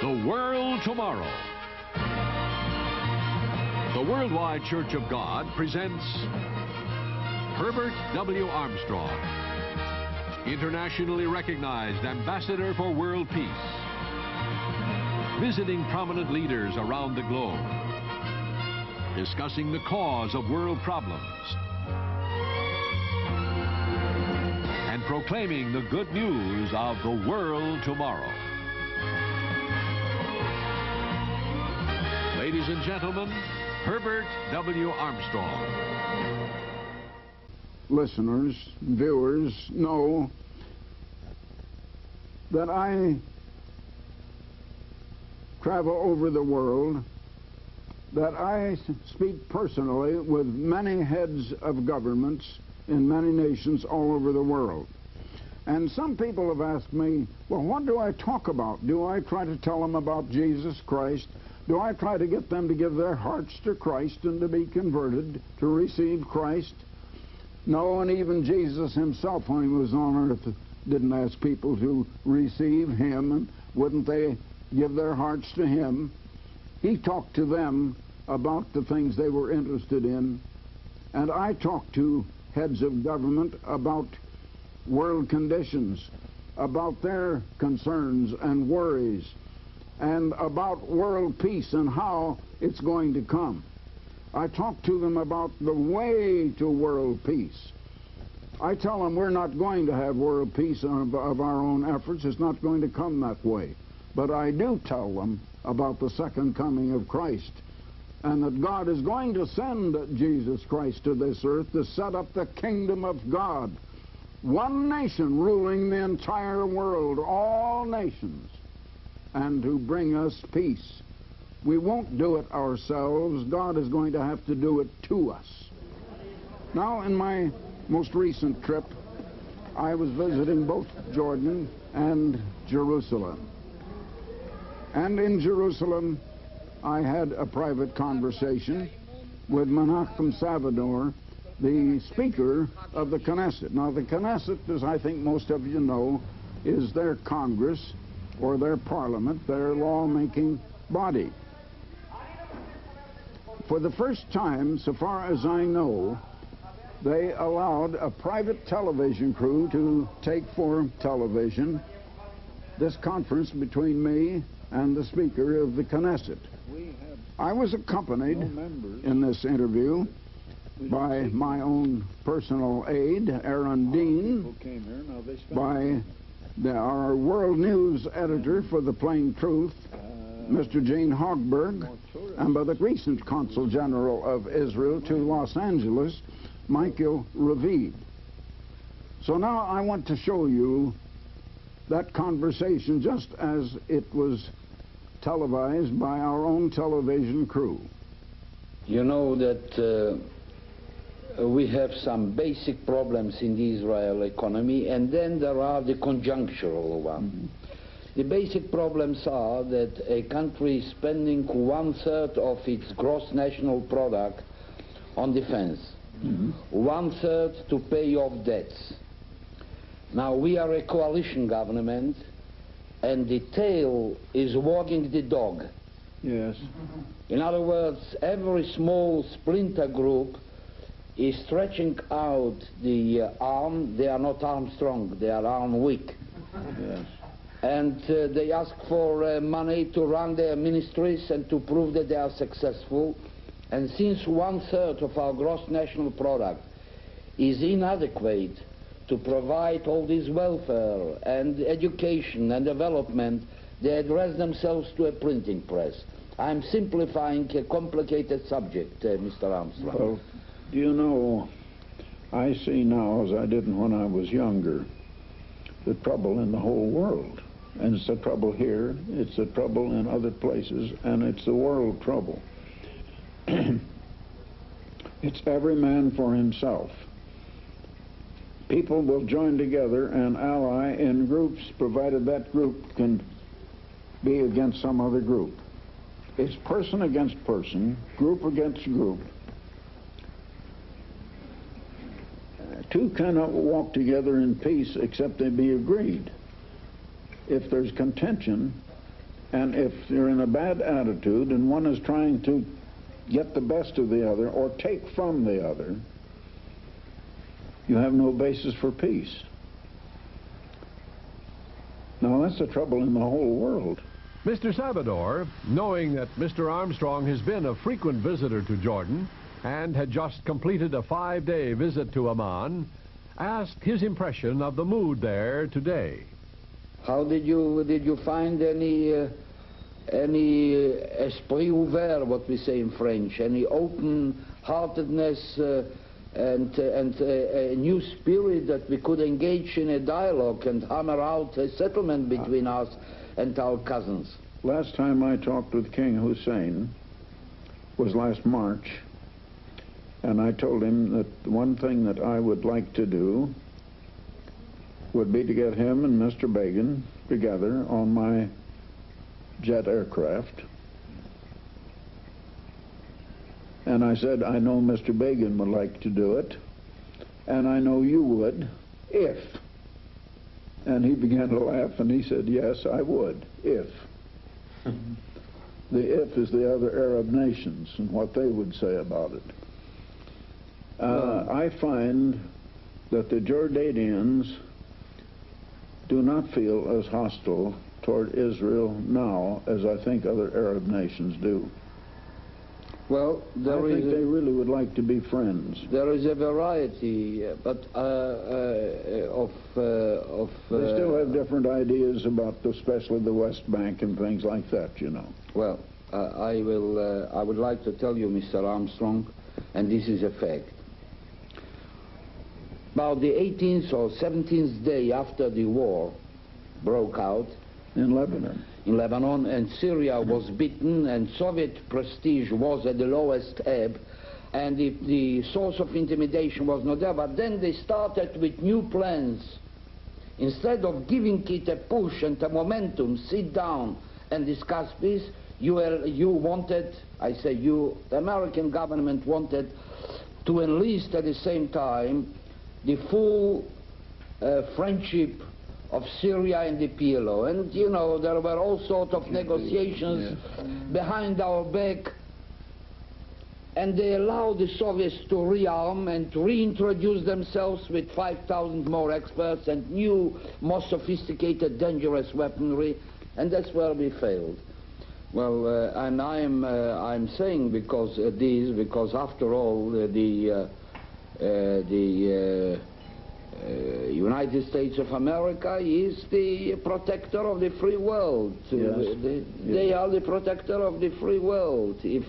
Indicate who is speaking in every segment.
Speaker 1: The World Tomorrow. The Worldwide Church of God presents Herbert W. Armstrong, internationally recognized ambassador for world peace, visiting prominent leaders around the globe, discussing the cause of world problems, and proclaiming the good news of the world tomorrow. Ladies and gentlemen, Herbert W. Armstrong.
Speaker 2: Listeners, viewers know that I travel over the world, that I speak personally with many heads of governments in many nations all over the world. And some people have asked me, well, what do I talk about? Do I try to tell them about Jesus Christ? Do I try to get them to give their hearts to Christ and to be converted, to receive Christ? No, and even Jesus himself, when he was on earth, didn't ask people to receive him, and wouldn't they give their hearts to him? He talked to them about the things they were interested in, and I talked to heads of government about world conditions, about their concerns and worries, and about world peace and how it's going to come. I talk to them about the way to world peace. I tell them we're not going to have world peace of our own efforts. It's not going to come that way. But I do tell them about the second coming of Christ, and that God is going to send Jesus Christ to this earth to set up the kingdom of God. One nation ruling the entire world, all nations, and to bring us peace. We won't do it ourselves. God is going to have to do it to us. Now, in my most recent trip, I was visiting both Jordan and Jerusalem. And in Jerusalem, I had a private conversation with Menachem Savador, the Speaker of the Knesset. Now, the Knesset, as I think most of you know, is their Congress, or their parliament, their lawmaking body. For the first time, so far as I know, they allowed a private television crew to take for television this conference between me and the Speaker of the Knesset. I was accompanied in this interview by my own personal aide, Aaron Dean, by our world news editor for the Plain Truth, Mr. Gene Hogberg, and by the recent Consul General of Israel to Los Angeles, Michael Ravid. So now I want to show you that conversation just as it was televised by our own television crew.
Speaker 3: You know that we have some basic problems in the Israel economy, and then there are the conjunctural ones. Mm-hmm. The basic problems are that a country is spending 1/3 of its gross national product on defense, 1/3 to pay off debts. Now, we are a coalition government, and the tail is wagging the dog.
Speaker 2: Yes.
Speaker 3: In other words, every small splinter group is stretching out the arm. They are not arm-strong, they are arm-weak.
Speaker 2: Yes.
Speaker 3: And they ask for money to run their ministries and to prove that they are successful. And since 1/3 of our gross national product is inadequate to provide all this welfare and education and development, they address themselves to a printing press. I'm simplifying a complicated subject, Mr. Armstrong.
Speaker 2: Well, you know, I see now, as I didn't when I was younger, the trouble in the whole world. And it's the trouble here, it's the trouble in other places, and it's the world trouble. It's every man for himself. People will join together and ally in groups, provided that group can be against some other group. It's person against person, group against group. Two cannot walk together in peace except they be agreed. If there's contention And if you're in a bad attitude and one is trying to get the best of the other or take from the other, you have no basis for peace. Now, that's the trouble in the whole world.
Speaker 1: Mr. Salvador, knowing that Mr. Armstrong has been a frequent visitor to Jordan and had just completed a 5-day visit to Amman, asked his impression of the mood there today.
Speaker 3: How did you find any esprit ouvert, what we say in French, any open-heartedness and a new spirit that we could engage in a dialogue and hammer out a settlement between us and our cousins?
Speaker 2: Last time I talked with King Hussein was last March, and I told him that one thing that I would like to do would be to get him and Mr. Begin together on my jet aircraft. And I said, I know Mr. Begin would like to do it, and I know you would, if. And he began to laugh, and he said, yes, I would, if. The if is the other Arab nations and what they would say about it. I find that the Jordanians do not feel as hostile toward Israel now as I think other Arab nations do.
Speaker 3: Well,
Speaker 2: I think they really would like to be friends.
Speaker 3: There is a variety, but
Speaker 2: They still have different ideas about, especially the West Bank and things like that, you know.
Speaker 3: Well, I would like to tell you, Mr. Armstrong, and this is a fact. About the 18th or 17th day after the war broke out
Speaker 2: in Lebanon,
Speaker 3: and Syria was beaten, and Soviet prestige was at the lowest ebb, and the source of intimidation was not there. But then they started with new plans. Instead of giving it a push and a momentum, sit down and discuss peace, you wanted, I say you, the American government wanted to enlist at the same time the full friendship of Syria and the PLO. And, you know, there were all sorts of negotiations behind our back, and they allowed the Soviets to rearm and to reintroduce themselves with 5,000 more experts and new, more sophisticated, dangerous weaponry, and that's where we failed. Well, and I'm saying because after all, the United States of America is the protector of the free world.
Speaker 2: Yes.
Speaker 3: They are the protector of the free world. If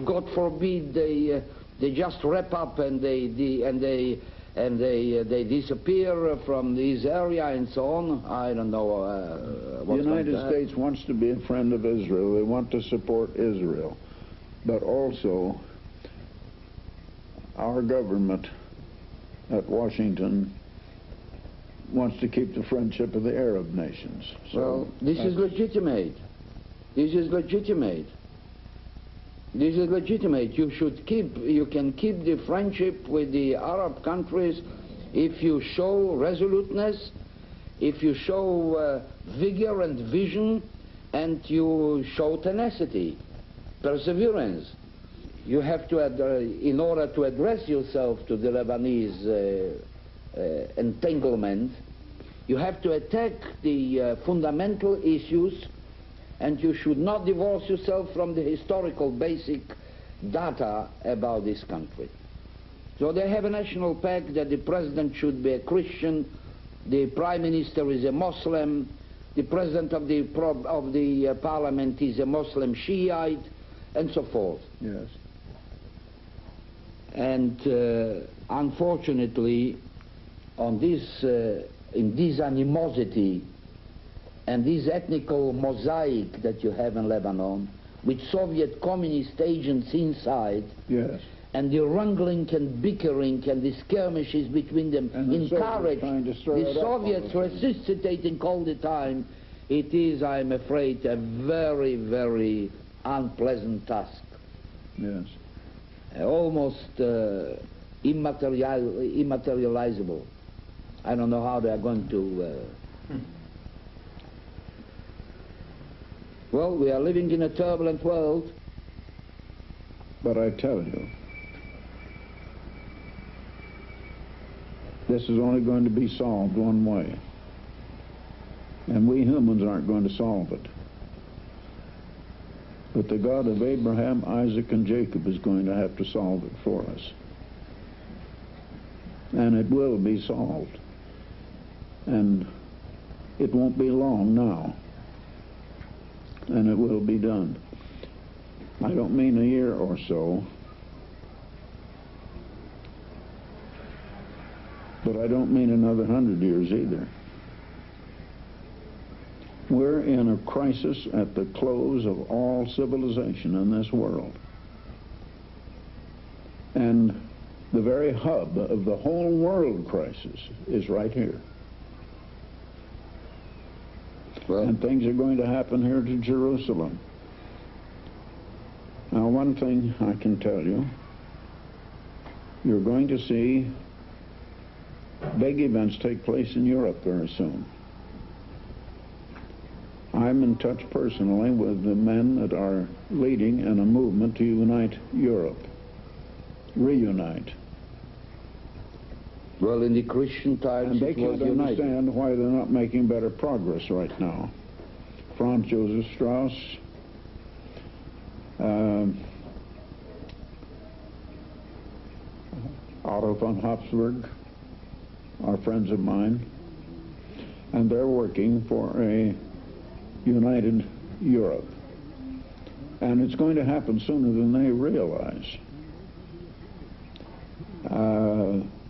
Speaker 3: God forbid they just wrap up and they disappear from this area and so on, I don't know.
Speaker 2: The United States wants to be a friend of Israel. They want to support Israel, but also our government at Washington wants to keep the friendship of the Arab nations. So
Speaker 3: well, this is legitimate. This is legitimate. This is legitimate. You can keep the friendship with the Arab countries if you show resoluteness, if you show vigor and vision, and you show tenacity, perseverance. You have to, in order to address yourself to the Lebanese entanglement, you have to attack the fundamental issues, and you should not divorce yourself from the historical basic data about this country. So they have a national pact that the president should be a Christian, the prime minister is a Muslim, the president of the parliament is a Muslim Shiite, and so forth.
Speaker 2: yes.
Speaker 3: And unfortunately, on this, in this animosity and this ethnical mosaic that you have in Lebanon, with Soviet communist agents inside,
Speaker 2: Yes.
Speaker 3: and the wrangling and bickering and the skirmishes between them
Speaker 2: And the
Speaker 3: encourage the Soviets resuscitating all the time, it is, I'm afraid, a very, very unpleasant task.
Speaker 2: Yes.
Speaker 3: Almost immaterializable. I don't know how they are going to Well, we are living in a turbulent world.
Speaker 2: But I tell you, this is only going to be solved one way. And we humans aren't going to solve it. But the God of Abraham, Isaac, and Jacob is going to have to solve it for us. And it will be solved. And it won't be long now. And it will be done. I don't mean a year or so, but I don't mean another 100 years either. We're in a crisis at the close of all civilization in this world. And the very hub of the whole world crisis is right here.
Speaker 3: Well,
Speaker 2: and things are going to happen here to Jerusalem. Now, one thing I can tell you, you're going to see big events take place in Europe very soon. I'm in touch personally with the men that are leading in a movement to unite Europe, reunite.
Speaker 3: Well, in the Christian times,
Speaker 2: and they
Speaker 3: it was
Speaker 2: can't
Speaker 3: united.
Speaker 2: understand why they're not making better progress right now. Franz Joseph Strauss, Otto von Habsburg are friends of mine, and they're working for a united Europe. And it's going to happen sooner than they realize.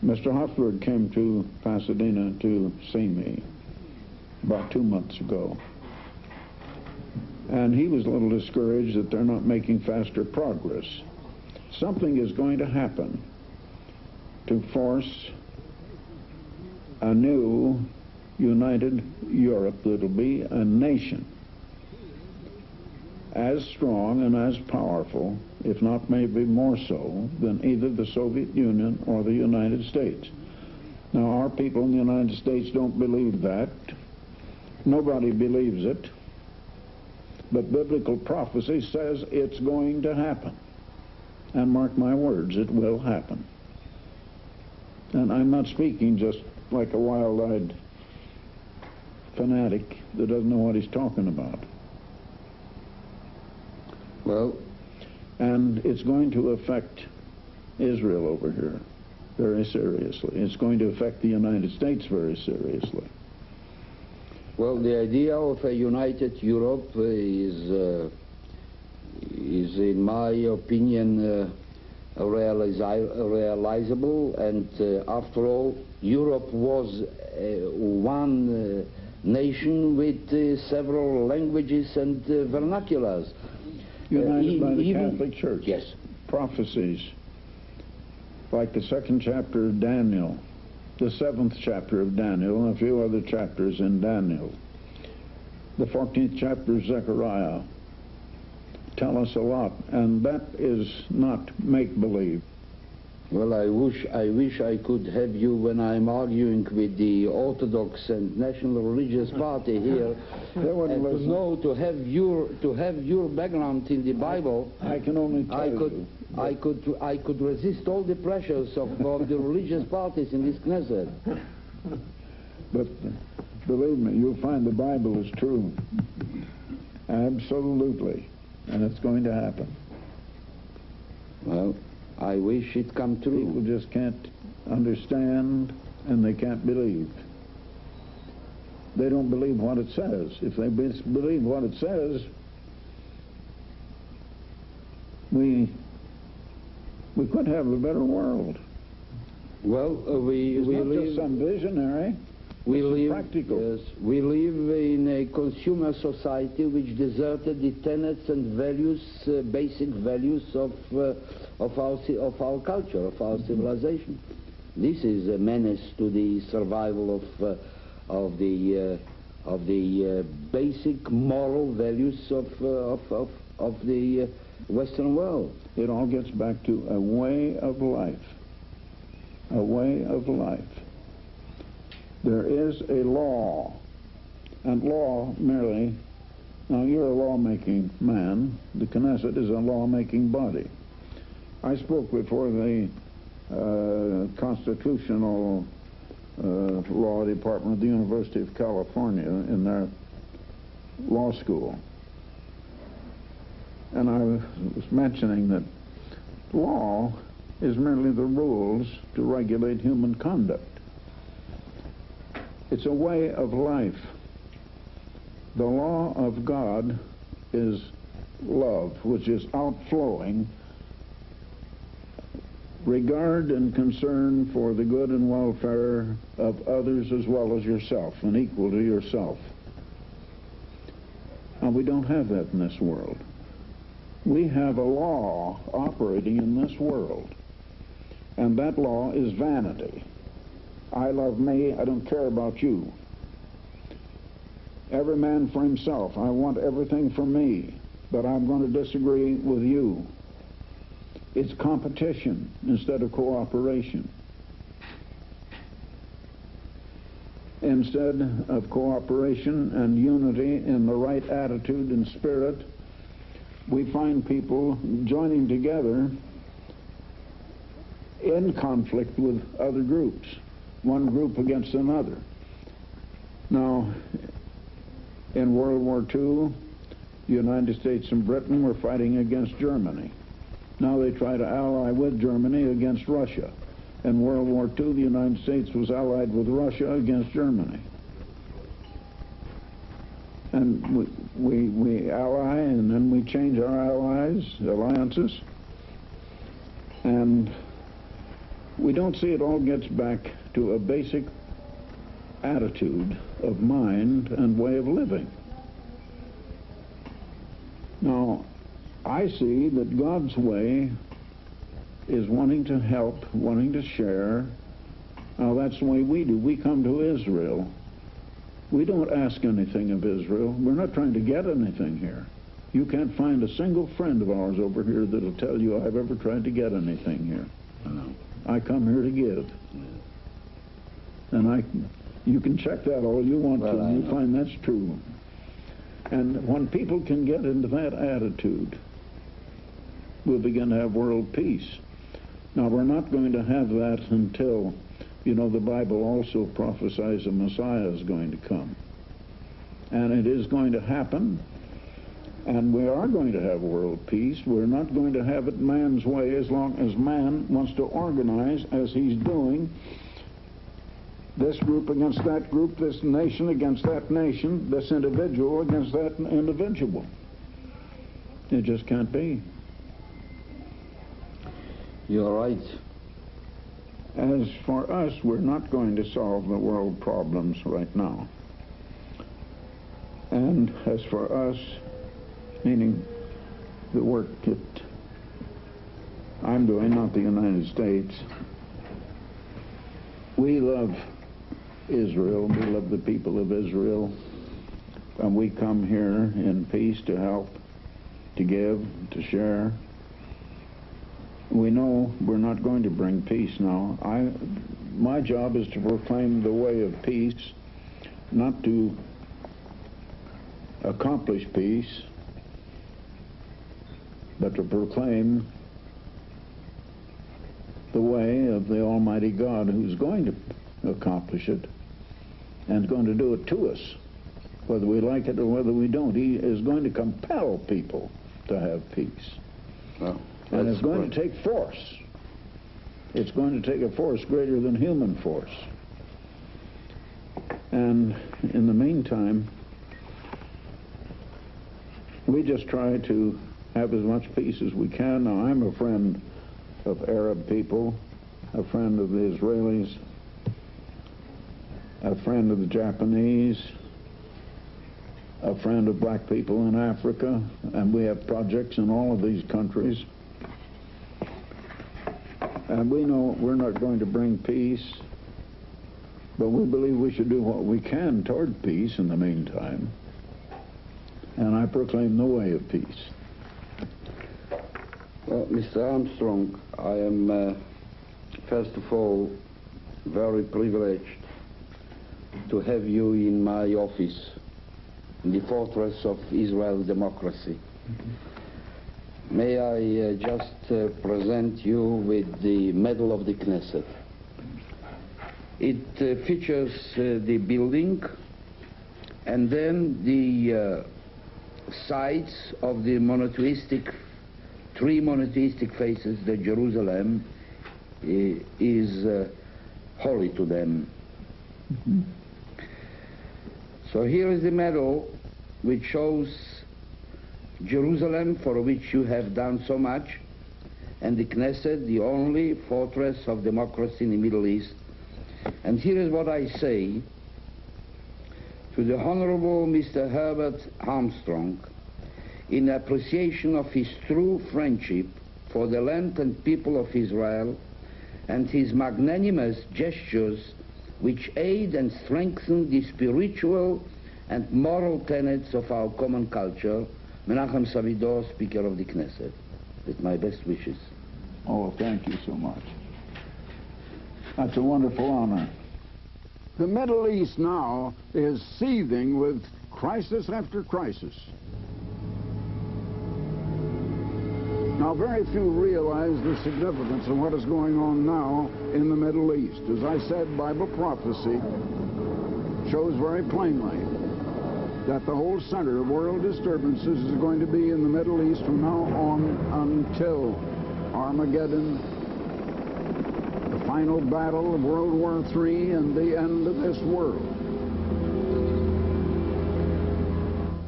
Speaker 2: Mr. Habsburg came to Pasadena to see me about 2 months ago. And he was a little discouraged that they're not making faster progress. Something is going to happen to force a new united Europe that'll be a nation as strong and as powerful, if not maybe more so, than either the Soviet Union or the United States. Now, our people in the United States don't believe that. Nobody believes it. But biblical prophecy says it's going to happen. And mark my words, it will happen. And I'm not speaking just like a wild-eyed fanatic that doesn't know what he's talking about.
Speaker 3: Well,
Speaker 2: and it's going to affect Israel over here very seriously. It's going to affect the United States very seriously.
Speaker 3: well, the idea of a united Europe is in my opinion, realizable, and after all, Europe was one nation with several languages and vernaculars.
Speaker 2: United by the Catholic Church.
Speaker 3: Yes.
Speaker 2: Prophecies, like the 2nd chapter of Daniel, the 7th chapter of Daniel, and a few other chapters in Daniel, the 14th chapter of Zechariah, tell us a lot, and that is not make-believe.
Speaker 3: Well, I wish I could have you when I'm arguing with the Orthodox and National Religious Party here,
Speaker 2: They wouldn't
Speaker 3: and
Speaker 2: listen.
Speaker 3: to have your background in the Bible.
Speaker 2: I can only tell you.
Speaker 3: I could resist all the pressures of the religious parties in this Knesset.
Speaker 2: But believe me, you'll find the Bible is true. Absolutely. And it's going to happen.
Speaker 3: Well, I wish it come true.
Speaker 2: People just can't understand, and they can't believe. They don't believe what it says. If they believe what it says, we could have a better world.
Speaker 3: Well, we
Speaker 2: It's not
Speaker 3: live.
Speaker 2: just some visionary.
Speaker 3: We
Speaker 2: This is
Speaker 3: live,
Speaker 2: practical.
Speaker 3: yes, we live in a consumer society which deserted the tenets and values, basic values of our culture, of our civilization. This is a menace to the survival of the basic moral values of the Western world.
Speaker 2: It all gets back to a way of life. A way of life. There is a law, and law merely Now, you're a lawmaking man. The Knesset is a lawmaking body. I spoke before the Constitutional Law Department of the University of California in their law school. And I was mentioning that law is merely the rules to regulate human conduct. It's a way of life. The law of God is love, which is outflowing regard and concern for the good and welfare of others as well as yourself, and equal to yourself. And we don't have that in this world. We have a law operating in this world, and that law is vanity. I love me, I don't care about you. Every man for himself. I want everything for me, but I'm going to disagree with you. It's competition instead of cooperation. Instead of cooperation and unity in the right attitude and spirit, we find people joining together in conflict with other groups, one group against another. Now, in World War II, the United States and Britain were fighting against Germany. Now they try to ally with Germany against Russia. In World War II, the United States was allied with Russia against Germany. And we ally, and then we change our alliances. And we don't see it all gets back to a basic attitude of mind and way of living. Now, I see that God's way is wanting to help, wanting to share. Now, that's the way we do. We come to Israel. We don't ask anything of Israel. We're not trying to get anything here. You can't find a single friend of ours over here that'll tell you I've ever tried to get anything here. No. I come here to give. And you can check that all you want to, and you find that's true. And when people can get into that attitude, we'll begin to have world peace. Now, we're not going to have that until, the Bible also prophesies a Messiah is going to come. And it is going to happen, and we are going to have world peace. We're not going to have it man's way as long as man wants to organize as he's doing. This group against that group, this nation against that nation, this individual against that individual. It just can't be.
Speaker 3: You're right.
Speaker 2: As for us, we're not going to solve the world problems right now. And as for us, meaning the work that I'm doing, not the United States, we love Israel, we love the people of Israel, and we come here in peace to help, to give, to share. We know we're not going to bring peace now. My job is to proclaim the way of peace, not to accomplish peace, but to proclaim the way of the Almighty God who's going to accomplish it and going to do it to us, whether we like it or whether we don't. He is going to compel people to have peace.
Speaker 3: Well,
Speaker 2: and it's going to take force. It's going to take a force greater than human force. And in the meantime, we just try to have as much peace as we can. Now, I'm a friend of Arab people, a friend of the Israelis, a friend of the Japanese, a friend of black people in Africa, and we have projects in all of these countries. And we know we're not going to bring peace, but we believe we should do what we can toward peace in the meantime. And I proclaim the way of peace.
Speaker 3: Well, Mr. Armstrong, I am, first of all, very privileged to have you in my office the fortress of Israel democracy. May I just present you with the Medal of the Knesset. It features the building and then the sides of the three monotheistic faces that Jerusalem is holy to them. So here is the medal which shows Jerusalem, for which you have done so much, and the Knesset, the only fortress of democracy in the Middle East. And here is what I say to the Honorable Mr. Herbert Armstrong in appreciation of his true friendship for the land and people of Israel and his magnanimous gestures which aid and strengthen the spiritual and moral tenets of our common culture. Menachem Savidor, Speaker of the Knesset, with my best wishes.
Speaker 2: Oh, thank you so much. That's a wonderful honor. The Middle East now is seething with crisis after crisis. Now, very few realize the significance of what is going on now in the Middle East. As I said, Bible prophecy shows very plainly that the whole center of world disturbances is going to be in the Middle East from now on until Armageddon, the final battle of World War III, and the end of this world.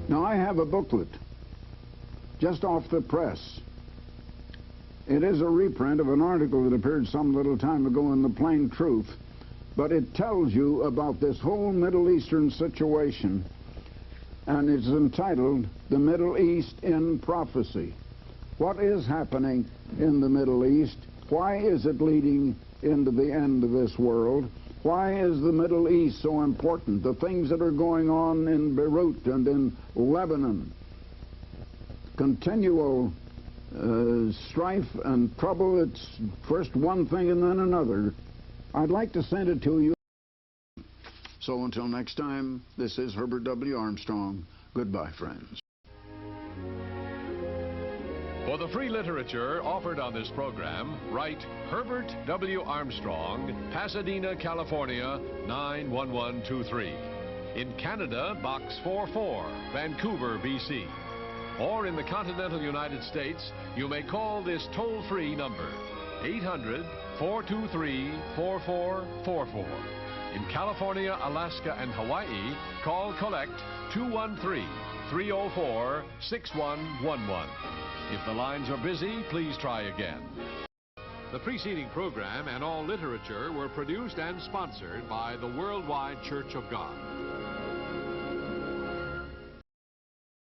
Speaker 2: Now, I have a booklet just off the press. It is a reprint of an article that appeared some little time ago in The Plain Truth, but it tells you about this whole Middle Eastern situation, and it's entitled The Middle East in Prophecy. What is happening in the Middle East? Why is it leading into the end of this world? Why is the Middle East so important? The things that are going on in Beirut and in Lebanon, continual strife and trouble. It's first one thing and then another. I'd like to send it to you. So until next time, this is Herbert W. Armstrong. Goodbye, friends.
Speaker 1: For the free literature offered on this program, write Herbert W. Armstrong, Pasadena, California, 91123. In Canada, Box 44, Vancouver, BC. Or in the continental United States, you may call this toll-free number, 800-423-4444. In California, Alaska, and Hawaii, call Collect 213-304-6111. If the lines are busy, please try again. The preceding program and all literature were produced and sponsored by the Worldwide Church of God.